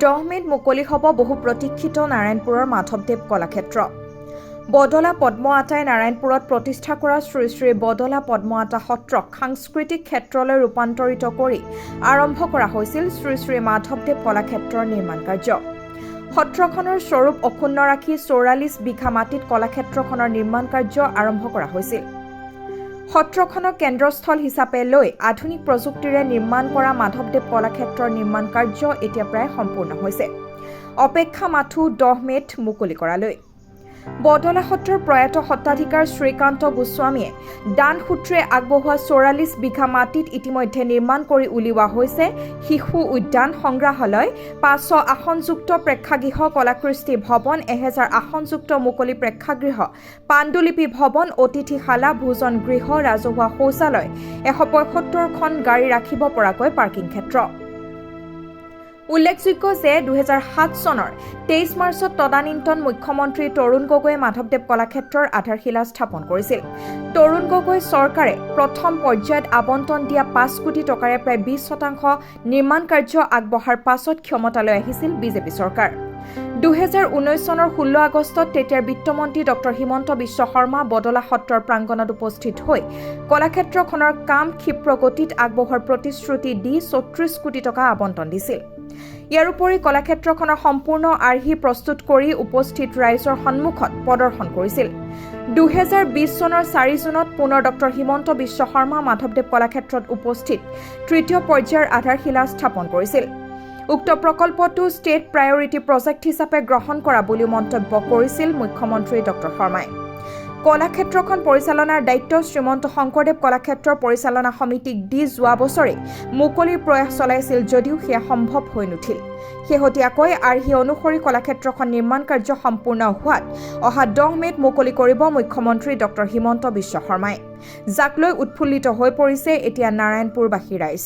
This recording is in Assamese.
10 মে'ত মুকলি হ'ব বহু প্ৰতীক্ষিত নাৰায়ণপুৰৰ মাধৱদেৱ কলাক্ষেত্ৰ। বদলা পদ্ম আটাই নাৰায়ণপুৰত প্ৰতিষ্ঠা কৰা শ্ৰী শ্ৰী বদলা পদ্ম আটা সত্ৰক সাংস্কৃতিক ক্ষেত্ৰলৈ ৰূপান্তৰিত কৰি আৰম্ভ কৰা হৈছিল শ্ৰী শ্ৰী মাধৱদেৱ কলাক্ষেত্ৰৰ নিৰ্মাণ কাৰ্য। সত্ৰখনৰ স্বৰূপ অক্ষুণ্ণ ৰাখি 44 বিঘা মাটিত কলাক্ষেত্ৰখনৰ নিৰ্মাণ কাৰ্য আৰম্ভ কৰা হৈছিল। সত্ৰখনক কেন্দ্ৰস্থল হিচাপে লৈ আধুনিক প্ৰযুক্তিৰে নিৰ্মাণ কৰা মাধৱদেৱ কলাক্ষেত্ৰৰ নিৰ্মাণ কাৰ্য এতিয়া প্ৰায় সম্পূৰ্ণ হৈছে। অপেক্ষা মাথো 10 মে'ত মুকলি কৰালৈ। বদলা সত্ৰৰ প্ৰয়াত সত্ৰাধিকাৰ শ্ৰীকান্ত গোস্বামীয়ে দান সূত্ৰে আগবঢ়োৱা 44 বিঘা মাটিত ইতিমধ্যে নিৰ্মাণ কৰি উলিওৱা হৈছে শিশু উদ্যান, সংগ্ৰহালয়, 500 আসনযুক্ত প্ৰেক্ষাগৃহ, কলাকৃষ্টি ভৱন, 1000 আসনযুক্ত মুকলি প্ৰেক্ষাগৃহ, পাণ্ডুলিপি ভৱন, অতিথিশালা, ভোজন গৃহ, ৰাজহুৱা শৌচালয়, 175খন গাড়ী ৰাখিব পৰাকৈ পাৰ্কিং ক্ষেত্ৰ। উল্লেখযোগ্য যে 2007 চনৰ 23 মাৰ্চত তদানীন্তন মুখ্যমন্ত্ৰী তৰুণ গগৈয়ে মাধৱদেৱ কলাক্ষেত্ৰৰ আধাৰশিলা স্থাপন কৰিছিল। তৰুণ গগৈ চৰকাৰে প্ৰথম পৰ্যায়ত আবণ্টন দিয়া 5 কোটি টকাৰে প্ৰায় 20% নিৰ্মাণ কাৰ্য আগবঢ়াৰ পাছত ক্ষমতালৈ আহিছিল বিজেপি চৰকাৰ। 2019 চনৰ 16 আগষ্টত তেতিয়াৰ বিত্তমন্ত্ৰী ডক্টৰ হিমন্ত বিশ্ব শৰ্মা বদলা সত্ৰৰ প্ৰাংগণত উপস্থিত হৈ কলাক্ষেত্ৰখনৰ কাম ক্ষীপ্ৰ গতিত আগবঢ়োৱাৰ প্ৰতিশ্ৰুতি দি 34 কোটি টকা আবণ্টন দিছিল। ইয়াৰ উপৰি কলাক্ষেত্ৰখনৰ সম্পূৰ্ণ আৰ্হি প্ৰস্তুত কৰি উপস্থিত ৰাইজৰ সন্মুখত প্ৰদৰ্শন কৰিছিল। 2020 চনৰ 4 জুনত পুনৰ ডক্টৰ হিমন্ত বিশ্ব শৰ্মা মাধৱদেৱ কলাক্ষেত্ৰত উপস্থিত তৃতীয় পৰ্যায়ৰ আধাৰশিলা স্থাপন কৰিছিল। উক্ত প্ৰকল্পটো ষ্টেট প্ৰায়ৰিটি প্ৰজেক্ট হিচাপে গ্ৰহণ কৰা বুলি মন্তব্য কৰিছিল মুখ্যমন্ত্ৰী ডক্টৰ শৰ্মাই। কলাক্ষেত্ৰখন পৰিচালনাৰ দায়িত্ব শ্ৰীমন্ত শংকৰদেৱ কলাক্ষেত্ৰৰ পৰিচালনা সমিতিক দি যোৱা বছৰে মুকলিৰ প্ৰয়াস চলাইছিল যদিও সেয়া সম্ভৱ হৈ নুঠিল। শেহতীয়াকৈ আৰ্হি অনুসৰি কলাক্ষেত্ৰখন নিৰ্মাণ কাৰ্য সম্পূৰ্ণ হোৱাত অহা 10 মে'ত মুকলি কৰিব মুখ্যমন্ত্ৰী ডক্টৰ হিমন্ত বিশ্ব শৰ্মাই, যাক লৈ উৎফুল্লিত হৈ পৰিছে এতিয়া নাৰায়ণপুৰবাসী ৰাইজ।